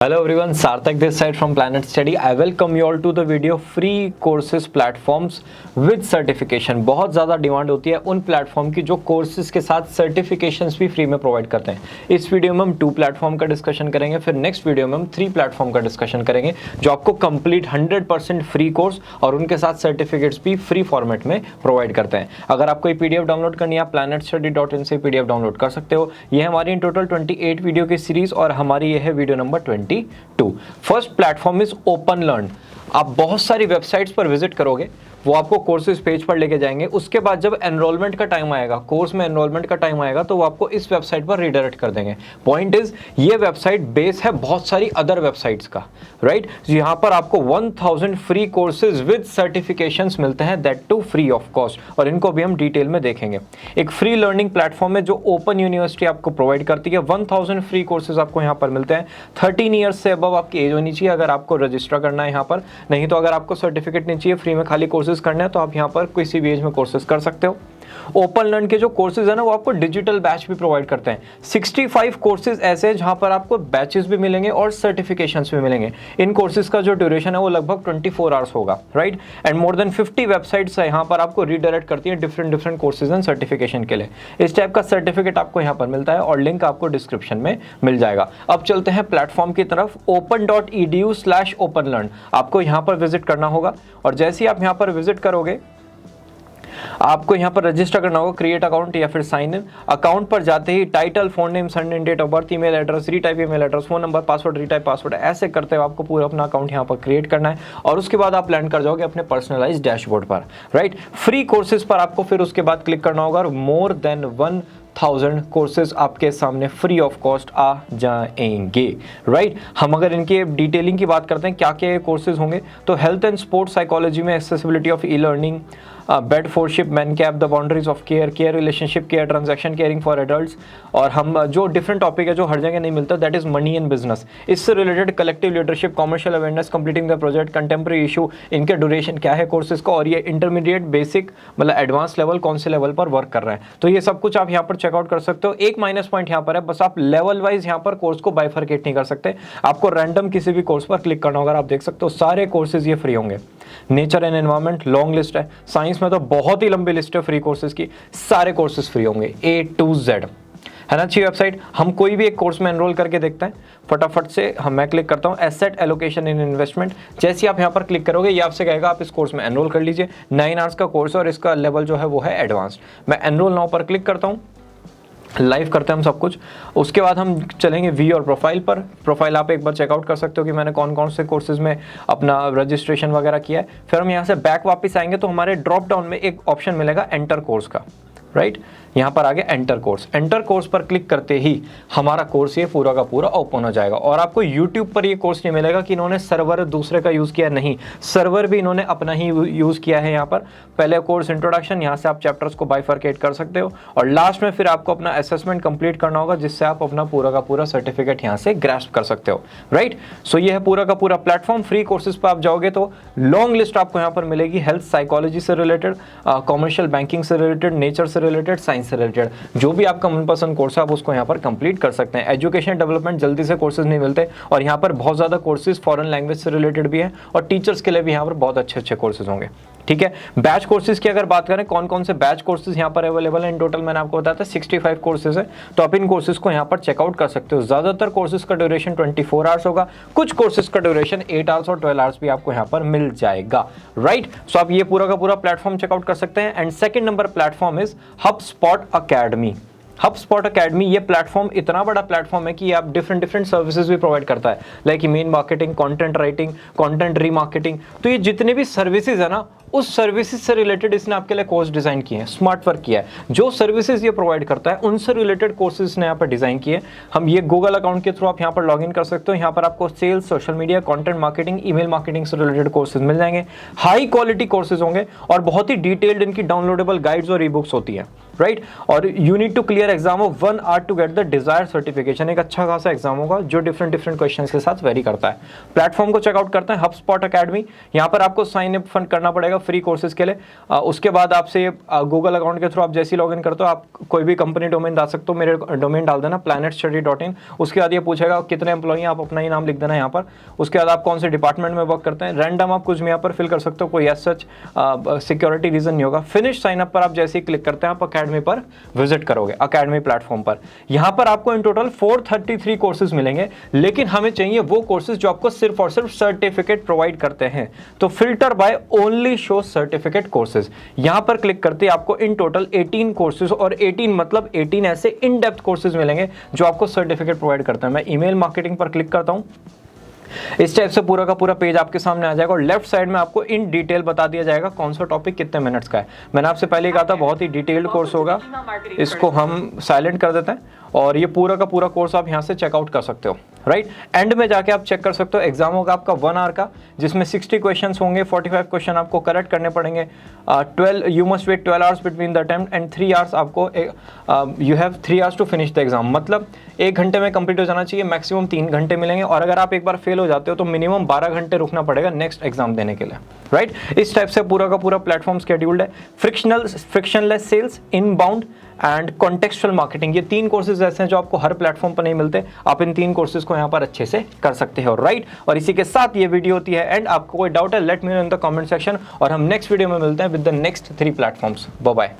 Hello everyone, Sarthak this side from Planetstudy. I welcome you all to the video free courses platforms with certification. बहुत ज़्यादा demand होती है उन platform की जो कोर्सेज के साथ सर्टिफिकेशंस भी फ्री में प्रोवाइड करते हैं। इस वीडियो में हम 2 प्लेटफॉर्म का डिस्कशन करेंगे, फिर नेक्स्ट वीडियो में हम 3 प्लेटफॉर्म का डिस्कशन करेंगे जो आपको कंप्लीट 100% फ्री कोर्स और उनके साथ सर्टिफिकेट्स भी फ्री फॉर्मेट में प्रोवाइड करते हैं। अगर आपको ये पीडीएफ डाउनलोड करनी है आप planetstudy.in से पीडीएफ डाउनलोड कर सकते हो। ये हमारी इन टोटल 28 वीडियो की सीरीज और हमारी ये है video number 22। First platform is OpenLearn। आप बहुत सारी वेबसाइट्स पर विजिट करोगे, वो आपको कोर्सेज पेज पर लेके जाएंगे। उसके बाद जब एनरोलमेंट का टाइम आएगा, कोर्स में एनरोलमेंट का टाइम आएगा, तो वो आपको इस वेबसाइट पर रीडायरेक्ट कर देंगे। पॉइंट इज ये वेबसाइट बेस है बहुत सारी अदर वेबसाइट्स का, राइट। यहाँ पर आपको 1000 फ्री कोर्सेज विद सर्टिफिकेशंस मिलते हैं, that too free of cost, और इनको भी हम डिटेल में देखेंगे। एक फ्री लर्निंग प्लेटफॉर्म है जो ओपन यूनिवर्सिटी आपको प्रोवाइड करती है। 1000 फ्री कोर्सेज आपको यहाँ पर मिलते हैं। 13 ईयर्स से अबव आपकी एज होनी चाहिए अगर आपको रजिस्टर करना है यहाँ पर। नहीं तो अगर आपको सर्टिफिकेट नहीं चाहिए, फ्री में खाली कोर्सेज करना है, तो आप यहाँ पर किसी भी एज में कोर्सेज कर सकते हो। OpenLearn के जो कोर्सेज है ना, वो आपको डिजिटल बैच भी प्रोवाइड करते हैं। 65 कोर्सेज ऐसे हैं जहां पर आपको बैचेस भी मिलेंगे और सर्टिफिकेशंस भी मिलेंगे। इन कोर्सेज का जो ड्यूरेशन है वो लगभग 24 आवर्स होगा, right. And more than 50 websites है यहाँ पर आपको रीडायरेक्ट करती है डिफरेंट कोर्सेज एंड सर्टिफिकेशन के लिए। इस टाइप का सर्टिफिकेट आपको यहाँ पर मिलता है और लिंक आपको डिस्क्रिप्शन में मिल जाएगा। अब चलते हैं प्लेटफॉर्म की तरफ। open.edu/OpenLearn आपको यहाँ पर विजिट करना होगा, और जैसे ही आप यहाँ पर विजिट करोगे आपको यहाँ पर रजिस्टर करना होगा, क्रिएट अकाउंट या फिर साइन इन। अकाउंट पर जाते ही title, phone name, son name, date of birth, email address, retype email address, phone number, password, retype password, ऐसे करते हुए आपको पूरा अपना अकाउंट यहाँ पर क्रिएट करना है, और उसके बाद आप लैंड कर जाओगे अपने पर्सनलाइज्ड डैशबोर्ड पर, राइट। फ्री कोर्सेज पर आपको फिर उसके बाद क्लिक करना होगा और मोर देन 1000 कोर्सेज आपके सामने फ्री ऑफ कॉस्ट आ जाएंगे, राइट। हम अगर इनके डिटेलिंग की बात करते हैं क्या क्या कोर्सेज होंगे, तो हेल्थ एंड स्पोर्ट्स साइकोलॉजी में एक्सेसिबिलिटी ऑफ ई लर्निंग, बेड फोरशिप, man cap, the boundaries of care, care relationship, care transaction, caring for adults, और हम जो डिफरेंट टॉपिक है जो हर जगह नहीं मिलता, that is money and business. इससे related collective leadership, commercial awareness, completing the project, contemporary issue, इनके ड्यूरेशन क्या है कोर्सेज का, और ये इंटरमीडिएट, बेसिक, मतलब एडवांस लेवल कौन से लेवल पर वर्क कर रहे हैं, तो ये सब कुछ आप यहाँ पर चेकआउट कर सकते हो। एक माइनस पॉइंट यहाँ पर है, बस आप लेवल वाइज यहाँ पर कोर्स को बाइफरकेट नहीं कर सकते। आपको रैंडम किसी भी कोर्स पर क्लिक करना होगा। आप देख सकते हो सारे कोर्सेज ये फ्री होंगे। Nature and environment long list है, साइंस में तो बहुत ही लंबी लिस्ट है फ्री कोर्सेज की, सारे कोर्सेज फ्री होंगे A to Z, है ना। अच्छी वेबसाइट। हम कोई भी एक कोर्स में एनरोल करके देखते हैं फटाफट से। मैं क्लिक करता हूँ एसेट एलोकेशन इन इन्वेस्टमेंट। जैसे आप यहाँ पर क्लिक करोगे ये आपसे कहेगा आप इस कोर्स में एनरोल कर लीजिए। 9 आवर्स का कोर्स और इसका लेवल जो है वो है एडवांस्ड। मैं एनरोल नाउ पर क्लिक करता हूँ, लाइव करते हैं हम सब कुछ। उसके बाद हम चलेंगे वी और प्रोफाइल पर। प्रोफाइल आप एक बार चेकआउट कर सकते हो कि मैंने कौन कौन से कोर्सेज में अपना रजिस्ट्रेशन वगैरह किया है। फिर हम यहाँ से बैक वापस आएंगे तो हमारे ड्रॉप डाउन में एक ऑप्शन मिलेगा एंटर कोर्स का, राइट। यहाँ पर आगे एंटर कोर्स। एंटर कोर्स पर क्लिक करते ही हमारा कोर्स ये पूरा का पूरा ओपन हो जाएगा, और आपको YouTube पर ये कोर्स नहीं मिलेगा कि इन्होंने सर्वर दूसरे का यूज़ किया, नहीं, सर्वर भी इन्होंने अपना ही यूज़ किया है। यहाँ पर पहले कोर्स इंट्रोडक्शन, यहाँ से आप चैप्टर्स को बाइफरकेट कर सकते हो, और लास्ट में फिर आपको अपना असेसमेंट कंप्लीट करना होगा जिससे आप अपना पूरा का पूरा सर्टिफिकेट यहाँ से ग्रैस्प कर सकते हो, राइट। सो ये है पूरा का पूरा प्लेटफॉर्म। फ्री कोर्सेज पर आप जाओगे तो लॉन्ग लिस्ट आपको यहाँ पर मिलेगी, हेल्थ साइकोलॉजी से रिलेटेड, कॉमर्शियल बैंकिंग से रिलेटेड, नेचर से रिलेटेड, साइंस से रिलेटेड, जो भी आपका मनपसंद कोर्स है आप उसको यहाँ पर कंप्लीट कर सकते हैं। एजुकेशन डेवलपमेंट जल्दी से कोर्सेज नहीं मिलते, और यहाँ पर बहुत ज़्यादा कोर्सेज फॉरेन लैंग्वेज से रिलेटेड भी है, और टीचर्स के लिए भी यहाँ पर बहुत अच्छे कोर्सेज होंगे, ठीक है। बैच कोर्सेज की अगर बात करें कौन कौन से बैच कोर्सेज यहाँ पर अवेलेबल है, इन टोटल मैंने आपको बताया था 65 कोर्सेज है, तो आप इन कोर्सेज को यहाँ पर चेकआउट कर सकते हो। ज़्यादातर कोर्सेज का ड्यूरेशन 24 आवर्स होगा, कुछ कोर्सेज का ड्यूरेशन 8 आवर्स और 12 आवर्स भी आपको यहाँ पर मिल जाएगा, राइट। सो आप ये पूरा का पूरा प्लेटफॉर्म चेकआउट कर सकते हैं। And second number platform is HubSpot academy. HubSpot academy ये प्लेटफॉर्म इतना बड़ा प्लेटफॉर्म है कि आप डिफरेंट सर्विसेज भी प्रोवाइड करता है, like email marketing, content writing, content remarketing. तो ये जितने भी सर्विसेज है ना, उस सर्विसेज से रिलेटेड इसने आपके लिए कोर्स डिजाइन किए हैं, स्मार्ट वर्क किया है। जो सर्विसेज ये प्रोवाइड करता है उनसे रिलेटेड कोर्सेज ने यहाँ पर डिजाइन किए। हम ये गूगल अकाउंट के थ्रू आप यहाँ पर लॉग इन कर सकते हो। यहाँ पर आपको sales, social media, content marketing, email marketing से रिलेटेड कोर्सेज मिल जाएंगे। हाई क्वालिटी कोर्सेज होंगे और बहुत ही डिटेल्ड इनकी डाउनलोडेबल गाइड्स और ई बुक्स होती है, राइट। और you need to clear exam of 1 hour to get the desire certification. एक अच्छा खासा एग्जाम होगा जो डिफरेंट क्वेश्चंस के साथ वेरी करता है। प्लेटफॉर्म को चेकआउट करते हैं हबस्पॉट अकेडमी। यहाँ पर आपको साइन अप फंड करना पड़ेगा फ्री कोर्सेज के लिए। उसके बाद आपसे गूगल अकाउंट के थ्रू आप जैसे ही लॉगिन करते हो आप कोई भी कंपनी डोमेन डाल सकते हो, मेरे डोमेन डाल देना planetstudy.in। उसके बाद ये पूछेगा कितने एम्प्लॉई हैं, आप अपना ही नाम लिख देना यहाँ पर। उसके बाद आप कौन से डिपार्टमेंट में वर्क करते हैं, रैंडम आप कुछ भी यहाँ पर फिल कर सकते हो, कोई एज सच सिक्योरिटी रीजन नहीं होगा। फिनिश साइन अप पर आप जैसे ही क्लिक करते हैं आप अकेडमी पर विजिट करोगे, अकेडमी प्लेटफॉर्म पर। यहाँ पर आपको इन टोटल 433 कोर्सेज मिलेंगे, लेकिन हमें चाहिए वो कोर्सेज जो आपको सिर्फ और सिर्फ सर्टिफिकेट प्रोवाइड करते हैं। तो filter by only show certificate courses, यहां पर क्लिक करते ही आपको इन टोटल 18 कोर्सेज, और 18 मतलब 18 ऐसे इन डेप्थ कोर्सेज मिलेंगे जो आपको सर्टिफिकेट प्रोवाइड करते हैं। मैं ईमेल मार्केटिंग पर क्लिक करता हूं, इस टाइप से पूरा का पूरा पेज आपके सामने आ जाएगा और लेफ्ट साइड में आपको इन डिटेल बता दिया जाएगा कौन सा टॉपिक कितने मिनट्स का है। मैंने आपसे पहले कहा था बहुत ही डिटेल्ड कोर्स होगा, इसको हम साइलेंट कर देते हैं और ये पूरा का पूरा कोर्स आप यहाँ से चेकआउट कर सकते हो, राइट। एंड में जाके आप चेक कर सकते हो, एग्जाम होगा आपका 1 आवर का, जिसमें 60 क्वेश्चंस होंगे, 45 क्वेश्चन आपको करेक्ट करने पड़ेंगे। 12 you must wait 12 hours between the attempt and 3 hours आपको you have 3 hours to finish the exam, मतलब 1 घंटे में कंप्लीट हो जाना चाहिए, मैक्सिमम 3 घंटे मिलेंगे। और अगर आप एक बार फेल हो जाते हो तो मिनिमम 12 घंटे रुकना पड़ेगा नेक्स्ट एग्जाम देने के लिए, राइट। इस टाइप से पूरा का पूरा प्लेटफॉर्म शेड्यूल्ड है। Frictionless sales, inbound and contextual marketing, ये 3 कोर्सेज ऐसे हैं जो आपको हर प्लेटफॉर्म पर नहीं मिलते। आप इन 3 कोर्सेज को यहाँ पर अच्छे से कर सकते हो, राइट। और इसी के साथ ये वीडियो होती है एंड आपको कोई डाउट है let me know in the comment section, और हम नेक्स्ट वीडियो में मिलते हैं with the next 3 platforms. Bye bye.